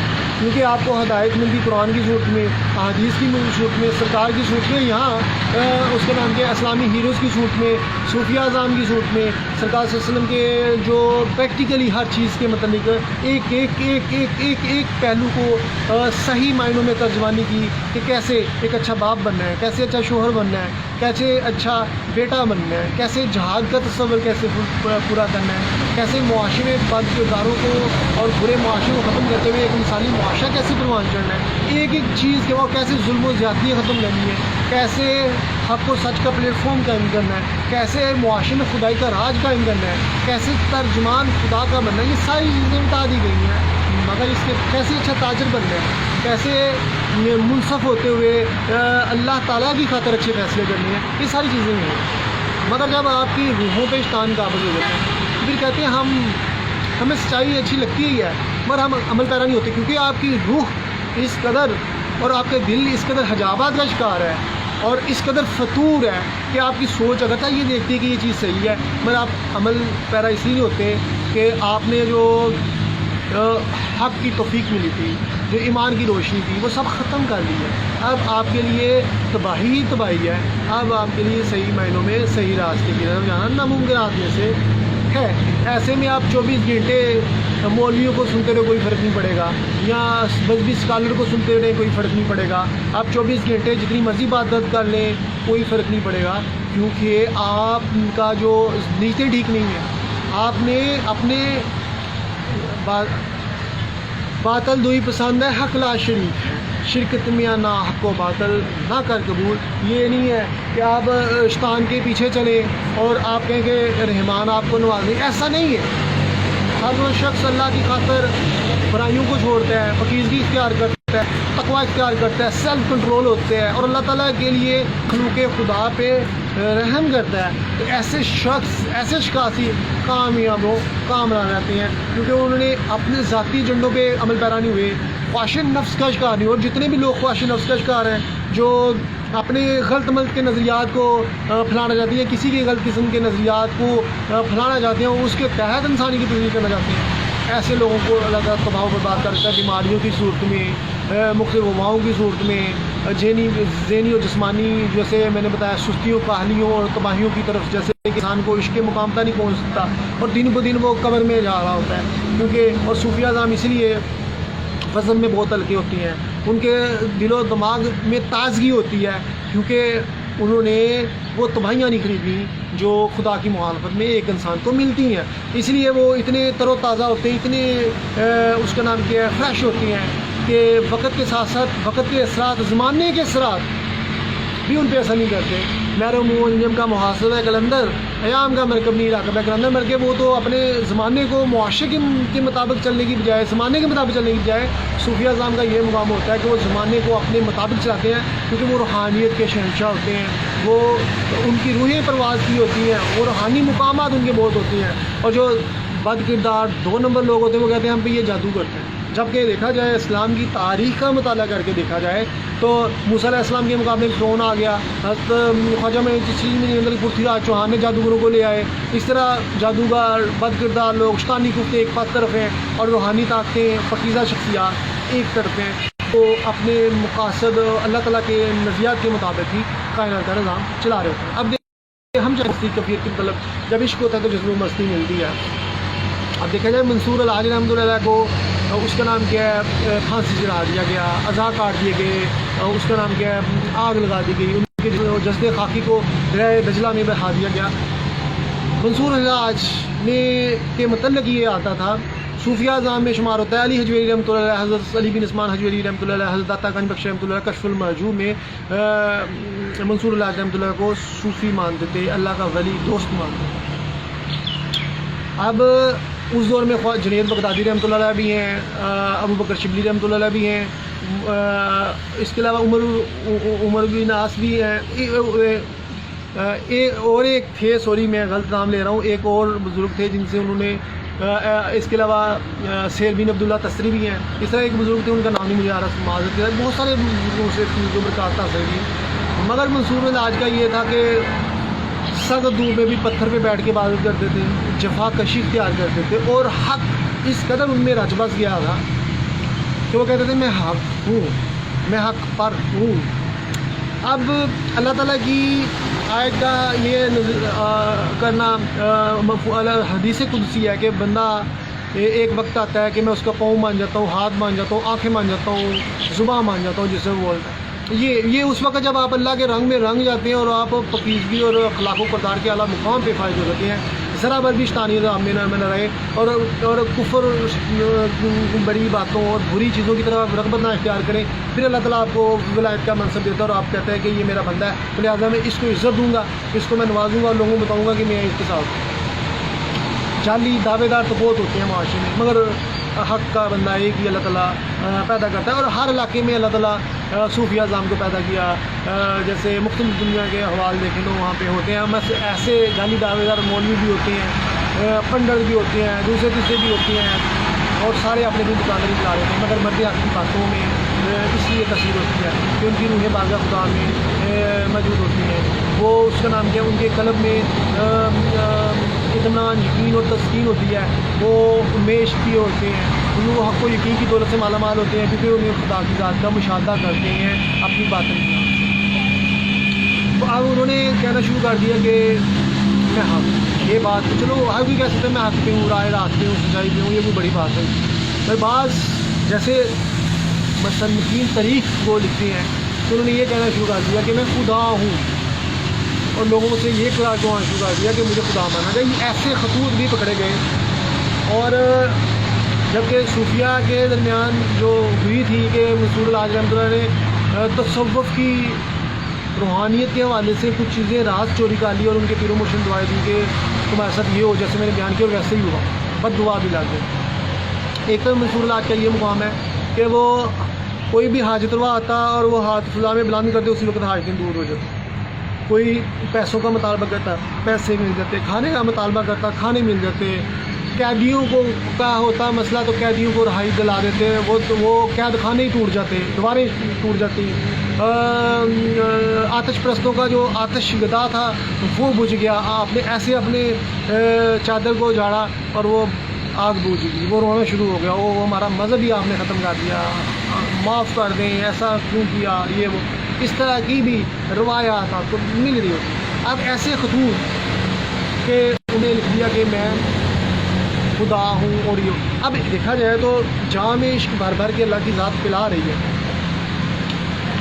کیونکہ آپ کو ہدایت ملتی قرآن کی صورت میں، احادیث کی صورت میں، سرکار کی صورت میں، یہاں اس کے نام کے اسلامی ہیروز کی صورت میں، صوفیہ اعظام کی صورت میں، سرکار صلی اللہ علیہ وسلم کے جو پریکٹیکلی ہر چیز کے متعلق ایک ایک ایک ایک ایک ایک پہلو کو صحیح معنوں میں ترجمانی کی کہ کیسے ایک اچھا باپ بننا ہے، کیسے اچھا شوہر بننا ہے، کیسے اچھا بیٹا بننا ہے، کیسے جہاد کا تصور کیسے پورا کرنا ہے، کیسے معاشرے بد کرداروں کو اور برے معاشرے کو ختم کرتے ہوئے ایک انسانی معاشرہ کیسے پروان چڑھنا ہے، ایک ایک چیز کے بعد کیسے ظلم و زیادتیاں ختم کرنی ہے، کیسے حق و سچ کا پلیٹ فارم قائم کرنا ہے، کیسے معاشرے میں خدائی کا راج قائم کرنا ہے، کیسے ترجمان خدا کا بننا ہے، یہ ساری چیزیں بتا دی گئی ہیں، مگر اس کے کیسے اچھا تاجر بننا ہے، کیسے منصف ہوتے ہوئے اللہ تعالیٰ کی خاطر اچھے فیصلے کرنے ہیں، یہ ساری چیزیں نہیں ہیں۔ مگر جب آپ کی روحوں پہ شیطان قابض ہو جاتے ہیں پھر کہتے ہیں ہمیں سچائی اچھی لگتی ہی ہے مگر ہم عمل پیرا نہیں ہوتے، کیونکہ آپ کی روح اس قدر اور آپ کے دل اس قدر حجابات کا شکار ہے اور اس قدر فطور ہے کہ آپ کی سوچ اگر تک یہ دیکھتی ہے کہ یہ چیز صحیح ہے، مگر آپ عمل پیرا اس لیے نہیں ہوتے کہ آپ نے جو حق کی توفیق ملی تھی، جو ایمان کی روشنی تھی، وہ سب ختم کر لی ہے۔ اب آپ کے لیے تباہی ہی تباہی ہے، اب آپ کے لیے صحیح معنوں میں صحیح راستے کی طرف جانا ناممکنات میں سے ہے۔ ایسے میں آپ 24 گھنٹے مولویوں کو سنتے رہے کوئی فرق نہیں پڑے گا، یا مذہبی اسکالر کو سنتے رہے کوئی فرق نہیں پڑے گا، آپ 24 گھنٹے جتنی مرضی بات کر لیں کوئی فرق نہیں پڑے گا، کیونکہ آپ کا جو نیتیں ٹھیک نہیں ہیں۔ آپ نے اپنے باطل دوئی پسند ہے، حق لا شریک ہے، شرکت میاں نہ حق و باطل نہ کر قبول۔ یہ نہیں ہے کہ آپ شیطان کے پیچھے چلیں اور آپ کہیں کہ رحمان آپ کو نواز دیں، ایسا نہیں ہے۔ ہر وہ شخص اللہ کی خاطر برائیوں کو چھوڑتا ہے، پاکیزگی اختیار کرتا ہے، تقوی اختیار کرتا ہے، سیلف کنٹرول ہوتے ہیں اور اللہ تعالیٰ کے لیے خلوق خدا پہ رحم کرتا ہے، تو ایسے شخص ایسے شخاصی کامیاب ہو کامران رہتے ہیں، کیونکہ انہوں نے اپنے ذاتی ایجنڈوں پہ عمل پیرا نہیں ہوئے، خواہش نفس کا شکار نہیں۔ اور جتنے بھی لوگ خواہش نفس کا شکار ہیں، جو اپنے غلط ملت کے نظریات کو پھیلانا چاہتے ہیں، کسی کے غلط قسم کے نظریات کو پھیلانا چاہتے ہیں، اس کے تحت انسانی کی تبدیلی کرنا چاہتے ہیں، ایسے لوگوں کو اللہ تعالیٰ تباہ و برباد کرتا ہے، بیماریوں کی صورت میں، مختلف وباؤں کی صورت میں، ذہنی اور جسمانی جیسے میں نے بتایا سستیوں، کاہلیوں اور تباہیوں کی طرف، جیسے کہ انسان کو عشق مقام تک نہیں پہنچ سکتا اور دن بہ دن وہ قبر میں جا رہا ہوتا ہے، کیونکہ اور صوفیہ اعظام اس لیے وزن میں بہت ہلکے ہوتی ہیں، ان کے دل و دماغ میں تازگی ہوتی ہے، کیونکہ انہوں نے وہ تباہیاں نہیں خریدی جو خدا کی مخالفت میں ایک انسان کو ملتی ہیں، اس لیے وہ اتنے تر و تازہ ہوتے ہیں، اتنے اس کا نام کیا ہے فریش ہوتی ہیں کہ وقت کے ساتھ ساتھ وقت کے اثرات، زمانے کے اثرات بھی ان پہ اثر نہیں کرتے۔ مہر و منجم کا محاسبہ کلندر، ایام کا مرکب نہیں راکب ہے کلندر مرکب، وہ تو اپنے زمانے کو معاشرے کے مطابق چلنے کی بجائے، زمانے کے مطابق چلنے کی بجائے، صوفیہ اعظام کا یہ مقام ہوتا ہے کہ وہ زمانے کو اپنے مطابق چلاتے ہیں، کیونکہ وہ روحانیت کے شہنشاہ ہوتے ہیں، وہ ان کی روحیں پرواز کی ہوتی ہیں، وہ روحانی مقامات ان کے بہت ہوتے ہیں، اور جو بد کردار 2 نمبر لوگ ہوتے ہیں وہ کہتے ہیں ہم پہ یہ جادو کرتے ہیں۔ جبکہ دیکھا جائے اسلام کی تاریخ کا مطالعہ کر کے دیکھا جائے تو موسیٰ علیہ السلام کے مقابلے میں فرعون آ گیا، حضرت خواجہ معین پرتھوی راج چوہان نے جادوگروں کو لے آئے، اس طرح جادوگر، بد کردار لوگ، شیطانی کفتے ایک پاس طرف ہیں اور روحانی طاقتیں، پاکیزہ شخصیات ایک طرف ہیں، تو اپنے مقاصد اللہ تعالیٰ کے نظریات کے مطابق ہی کائنات کا نظام چلا رہے ہوتے ہیں۔ اب دیکھیں ہم مستی کفیت کی طلب، جب عشق ہوتا ہے تو جذب و مستی ملتی ہے، اب دیکھا جائے منصور الحاج رحمۃ اللہ علیہ کو اس کا نام کیا ہے پھانسی چڑھا دیا گیا، اعضاء کاٹ دیے گئے، اس کا نام کیا ہے آگ لگا دی گئی، ان کے جو جسد خاکی کو دریا دجلہ میں بہا دیا گیا۔ منصور الحاج نے کے متعلق یہ آتا تھا، صوفیہ اعظام میں شمار ہوتا ہے، علی حجویری رحمۃ اللہ علیہ، حضرت علی بن عثمان حجویری رحمۃ اللہ علیہ، حضرت عطا گنج بخش رحمۃ اللہ علیہ، کشف المحجوب میں منصور الحاج رحمۃ اللہ کو صوفی مانتے تھے، اللہ کا ولی دوست مانتے تھے۔ اب اس دور میں جنید بغدادی رحمۃ اللہ علیہ بھی ہیں، ابو بکر شبلی رحمۃ اللہ علیہ بھی ہیں، اس کے علاوہ عمر بن ناس بھی ہیں، اور ایک تھے، سوری میں غلط نام لے رہا ہوں، ایک اور بزرگ تھے جن سے انہوں نے، اس کے علاوہ سہیل بن عبداللہ تستری بھی ہیں، اس طرح ایک بزرگ تھے، ان کا نام نہیں مجھے آ رہا، معذرت کے ساتھ، بہت سارے بزرگوں سے برکات حاصل کی۔ مگر منصور الحاج کا یہ تھا کہ سخت دھوپ میں بھی پتھر پہ بیٹھ کے عبادت کرتے تھے، جفا کشی اختیار کرتے تھے، اور حق اس قدر ان میں رچ بس گیا تھا کہ وہ کہتے تھے میں حق ہوں، میں حق پر ہوں۔ اب اللہ تعالیٰ کی آیت کا یہ کرنا حدیث قدسی ہے کہ بندہ ایک وقت آتا ہے کہ میں اس کا پاؤں مان جاتا ہوں، ہاتھ مان جاتا ہوں، آنکھیں مان جاتا ہوں، زبان مان جاتا ہوں، جسے وہ بولتا ہے۔ یہ اس وقت جب آپ اللہ کے رنگ میں رنگ جاتے ہیں اور آپ پاکیزگی اور اخلاق و کردار کے اعلیٰ مقام پہ فائز ہو جاتے ہیں، ذرا بر بھی شیطانیت آپ میں نہ رہے، اور کفر بڑی باتوں اور بری چیزوں کی طرف رغبت نہ اختیار کریں، پھر اللہ تعالیٰ آپ کو ولایت کا منصب دیتا ہے اور آپ کہتے ہیں کہ یہ میرا بندہ ہے، لہٰذا میں اس کو عزت دوں گا، اس کو میں نوازوں گا اور لوگوں کو بتاؤں گا کہ میں اس کے ساتھ ہوں۔ جعلی دعوے دار تو بہت ہوتے ہیں معاشرے میں، مگر حق کا بندہ ایک ہی اللہ تعالیٰ پیدا کرتا ہے، اور ہر علاقے میں اللہ تعالیٰ صوفیہ اعظام کو پیدا کیا، جیسے مختلف دنیا کے احوال دیکھیں تو وہاں پہ ہوتے ہیں، ایسے جعلی دعوے دار مولوی بھی ہوتے ہیں، پنڈت بھی ہوتے ہیں، دوسرے تیسرے بھی ہوتے ہیں، اور سارے اپنے بھی دکانداری چلا رہے ہیں، مگر مرد حق کی باتوں میں اس لیے تصویر ہوتی ہے کہ ان کی روحیں بازا خدا میں موجود ہوتی ہیں، وہ اس کا نام کیا، ان کے قلب میں اطمینان، یقین اور تسکین ہوتی ہے، وہ امیش بھی ہوتے ہیں، وہ حق و یقین کی دولت سے مالا مال ہوتے ہیں، کیونکہ انہیں خدا کی ذات کا مشاہدہ کرتے ہیں اپنی باطن میں۔ تو اب انہوں نے کہنا شروع کر دیا کہ میں حق، یہ بات چلو ہر کوئی کہہ سکتا ہے میں حق پہ ہوں، رائے راست پہ ہوں، سچائی پہ ہوں، یہ کوئی بڑی بات ہے، پر بعض جیسے مصنفین تاریخ کو لکھتے ہیں تو انہوں نے یہ کہنا شروع کر دیا کہ میں خدا ہوں، اور لوگوں سے یہ قرار کہنا شروع کر دیا کہ مجھے خدا مانا جائے۔ ایسے خطوط بھی پکڑے گئے، اور جبکہ صوفیہ کے درمیان جو ہوئی تھی کہ منصور الحاج رحمۃ اللہ نے تصوف کی روحانیت کے حوالے سے کچھ چیزیں راز چوری کر لی، اور ان کے پیر و مرشد دعائیں دی کہ تمہارے ساتھ یہ ہو جیسے میں نے بیان کیا، اور ویسے ہی ہوا، بد دعا بھی لگ گئی۔ ایک تو منصور الحاج کا یہ مقام ہے کہ وہ کوئی بھی حاجت روا آتا اور وہ ہاتھ فضا میں بلند کرتے، اسی وقت حاجتیں دور ہو جاتی۔ کوئی پیسوں کا مطالبہ کرتا، پیسے مل جاتے، کھانے کا مطالبہ کرتا، کھانے مل جاتے، قیدیوں کو کا ہوتا مسئلہ تو قیدیوں کو رہائی دلا دیتے، وہ قید خانے ہی ٹوٹ جاتے، دوبارہ ٹوٹ جاتی۔ آتش پرستوں کا جو آتش گدا تھا وہ بجھ گیا، آپ نے ایسے اپنے چادر کو جھاڑا اور وہ آگ بجھ گئی، وہ رونا شروع ہو گیا، وہ ہمارا مذہب ہی آپ نے ختم کر دیا، معاف کر دیں، ایسا کیوں کیا، یہ وہ اس طرح کی بھی روایات آپ کو مل رہی ہوتی۔ اب ایسے خطوط کہ انہیں لکھ دیا کہ میں خدا ہوں، اور یہ اب دیکھا جائے تو جام عشق بھر بھر کے اللہ کی ذات پلا رہی ہے،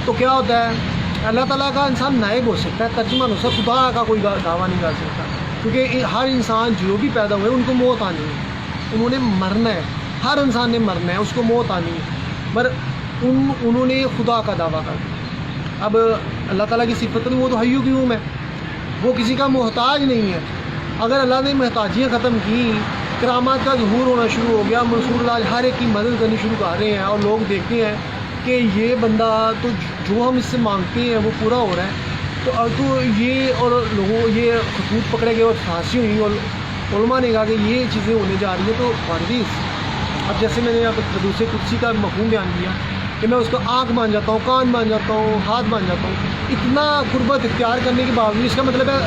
تو کیا ہوتا ہے اللہ تعالیٰ کا انسان نائب ہو سکتا ہے، ترجمان ہو سکتا ہے، خدا کا کوئی دعویٰ نہیں کر سکتا، کیونکہ ہر انسان جو بھی پیدا ہوئے ان کو موت آنی ہے، انہوں نے مرنا ہے، ہر انسان نے مرنا ہے، اس کو موت آنی ہے، پر انہوں نے خدا کا دعویٰ کر دیا۔ اب اللہ تعالیٰ کی صفت نہیں، وہ تو حی و قیوم ہے، وہ کسی کا محتاج نہیں ہے۔ اگر اللہ نے محتاجیاں ختم کی، کرامات کا ظہور ہونا شروع ہو گیا، منصور الحاج ہر ایک کی مدد کرنی شروع کر رہے ہیں، اور لوگ دیکھتے ہیں کہ یہ بندہ تو جو ہم اس سے مانگتے ہیں وہ پورا ہو رہا ہے، تو یہ اور لوگوں یہ خطوط پکڑے گئے اور پھانسی ہوئی، اور علماء نے کہا کہ یہ چیزیں ہونے جا رہی ہیں، تو واردیس اب جیسے میں نے یہاں پہ حدیث قدسی کا مفہوم بیان کیا کہ میں اس کو آنکھ مان جاتا ہوں، کان مان جاتا ہوں، ہاتھ مان جاتا ہوں، اتنا قربت اختیار کرنے کے باوجود اس کا مطلب ہے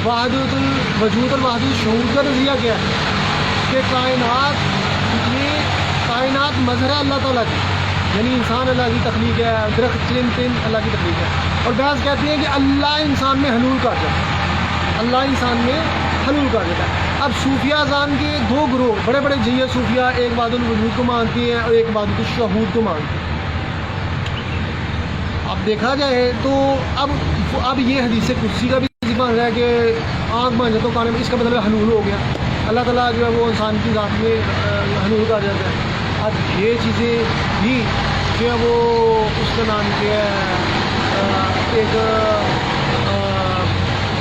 وحدت الوجود اور وحدت الشہود کا نظریہ کیا ہے کہ کائنات مظہر ہے اللہ تعالیٰ کی، یعنی انسان اللہ کی تخلیق ہے، درخت چرند اللہ کی تخلیق ہے، اور بعض کہتے ہیں کہ اللہ انسان میں حلول کر جائے، اللہ انسان میں حلول کر دیتا ہے۔ اب صوفیہ اذان کے دو گروہ بڑے بڑے جیہ صوفیہ، ایک وحدت الوجود کو مانتے ہیں اور ایک وحدت الشہود کو مانتے ہیں۔ اب دیکھا جائے تو اب یہ حدیث قدسی کا بھی بن رہا ہے کہ آنکھ بن جائے تو کانے میں، اس کا مطلب حلول ہو گیا، اللہ تعالیٰ جو ہے وہ انسان کی ذات میں حلول کر جاتا ہے۔ اب یہ چیزیں بھی جو ہے وہ اس کا نام کیا ہے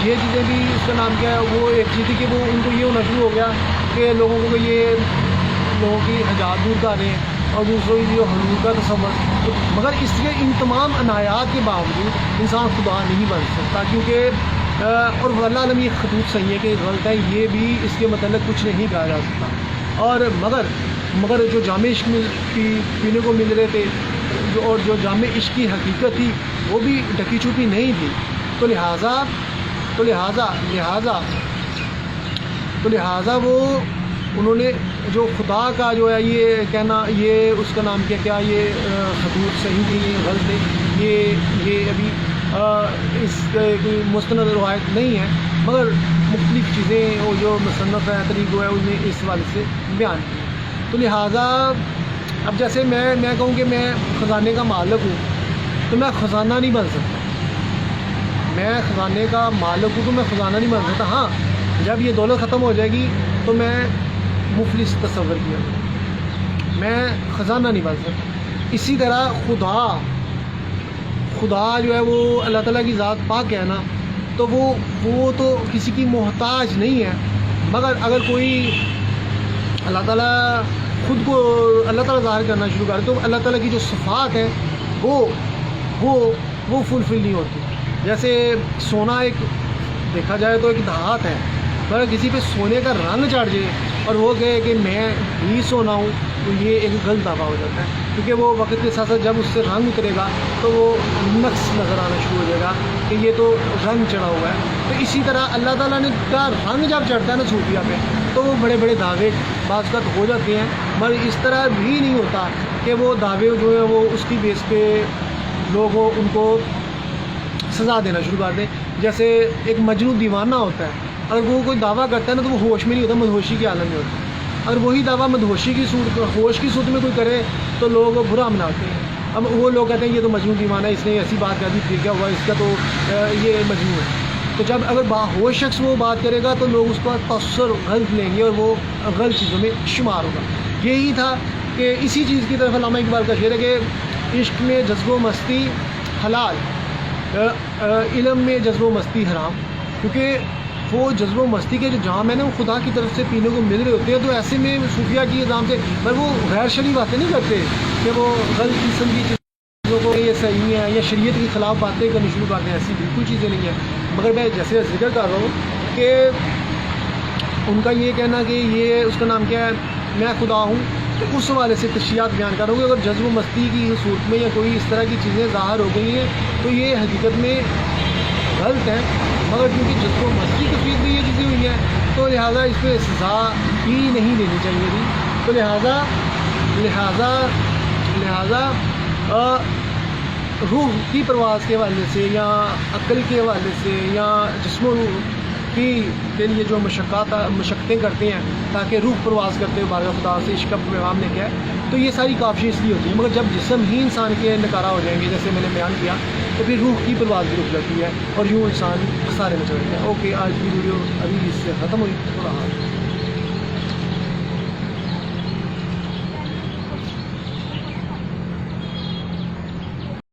یہ چیزیں بھی اس کا نام کیا ہے، وہ ایک چیز تھی کہ وہ ان کو یہ ہونا شروع ہو گیا کہ لوگوں کو یہ لوگوں کی حجاب دور کر رہے ہیں اور دوسروں کی جو حلول کا تصور، مگر اس کے ان تمام عنایات کے باوجود انسان خدا نہیں بن سکتا، کیونکہ اور واللہ عالم یہ خطوط صحیح ہے کہ غلط ہے، یہ بھی اس کے متعلق کچھ نہیں کہا جا سکتا۔ اور مگر جو جامع عشق پینے کو مل رہے تھے اور جو جامع عشق کی حقیقت تھی وہ بھی ڈکی چھپی نہیں تھی، تو لہٰذا وہ انہوں نے جو خدا کا جو ہے یہ کہنا، یہ اس کا نام کیا یہ خطوط صحیح تھی یہ غلط ہے، یہ ابھی اس کوئی مستند روایت نہیں ہے، مگر مختلف چیزیں وہ جو مصنف ہے طریق ہے ان نے اس حوالے سے بیان کی۔ تو لہٰذا اب جیسے میں کہوں کہ میں خزانے کا مالک ہوں تو میں خزانہ نہیں بن سکتا، میں خزانے کا مالک ہوں تو میں خزانہ نہیں بن سکتا۔ ہاں جب یہ دولت ختم ہو جائے گی تو میں مفلس تصور کیا، میں خزانہ نہیں بن سکتا۔ اسی طرح خدا جو ہے وہ اللہ تعالیٰ کی ذات پاک ہے نا، تو وہ تو کسی کی محتاج نہیں ہے، مگر اگر کوئی اللہ تعالیٰ خود کو اللہ تعالیٰ ظاہر کرنا شروع کرے تو اللہ تعالیٰ کی جو صفات ہیں وہ فلفل نہیں ہوتی۔ جیسے سونا ایک دیکھا جائے تو ایک دھات ہے، اگر کسی پہ سونے کا رنگ چڑھ جائے اور وہ کہے کہ میں ہی سونا ہوں تو یہ ایک غلط دعویٰ ہو جاتا ہے، کیونکہ وہ وقت کے ساتھ ساتھ جب اس سے رنگ اترے گا تو وہ نقص نظر آنا شروع ہو جائے گا کہ یہ تو رنگ چڑھا ہوا ہے۔ تو اسی طرح اللہ تعالیٰ نے کا رنگ جب چڑھتا ہے نا صوفیہ پہ تو وہ بڑے بڑے دعوے بعض اوقات ہو جاتے ہیں، مگر اس طرح بھی نہیں ہوتا کہ وہ دعوے جو ہیں وہ اس کی بیس پہ لوگ ان کو سزا دینا شروع کر دیں۔ جیسے ایک مجنون دیوانہ ہوتا ہے، اگر وہ کوئی دعویٰ کرتا ہے نا تو وہ ہوش میں نہیں ہوتا، مدہوشی کے عالم میں ہوتا ہے۔ اگر وہی دعویٰ مدہوشی کی صورت ہوش کی صورت میں کوئی کرے تو لوگ برا مناتے ہیں، اب وہ لوگ کہتے ہیں یہ تو مجنون دیوانہ ہے، اس نے ایسی بات کر دی پھر کیا ہوا، اس کا تو یہ مجنون ہے۔ تو جب اگر باہوش شخص وہ بات کرے گا تو لوگ اس کا تاثر غلط لیں گے اور وہ غلط چیزوں میں شمار ہوگا۔ یہی تھا کہ اسی چیز کی طرف علامہ اقبال کا شعر ہے کہ عشق میں جذب و مستی حلال، علم میں جذب و مستی حرام، کیونکہ وہ جذب و مستی کے جو جام ہے نا وہ خدا کی طرف سے پینے کو مل رہے ہوتے ہیں۔ تو ایسے میں صوفیہ کی نظام سے پر وہ غیر شرعی باتیں نہیں کرتے کہ وہ غلط قسم کی چیزوں کو یہ صحیح ہے یا شریعت کے خلاف باتیں کرنی شروع کرتے ہیں، ایسی بالکل چیزیں نہیں ہیں۔ مگر میں جیسے ذکر کر رہا ہوں کہ ان کا یہ کہنا کہ یہ اس کا نام کیا ہے میں خدا ہوں، تو اس حوالے سے تشریحات بیان کر رہا ہوں کہ اگر جذب و مستی کی صورت میں یا کوئی اس طرح کی چیزیں ظاہر ہو گئی ہیں تو یہ حقیقت میں غلط ہے، مگر کیونکہ جذب و مستی کی صورت میں یہ چیزیں ہوئی ہیں تو لہٰذا اس پہ سزا ہی نہیں دینی چاہیے تھی۔ تو لہٰذا روح کی پرواز کے حوالے سے یا عقل کے حوالے سے یا جسم و روح کے لیے جو مشقتیں کرتے ہیں تاکہ روح پرواز کرتے ہوئے بارگاہ خدا سے عشق کا پیغام لے کے آئے، تو یہ ساری کافشیں اس لیے ہوتی ہیں۔ مگر جب جسم ہی انسان کے نکارہ ہو جائیں گے جیسے میں نے بیان کیا تو پھر روح کی پرواز بھی رک جاتی ہے اور یوں انسان خسارے میں چڑھتا ہے۔ اوکے، آج کی ویڈیو ابھی اس سے ختم ہوئی، تھوڑا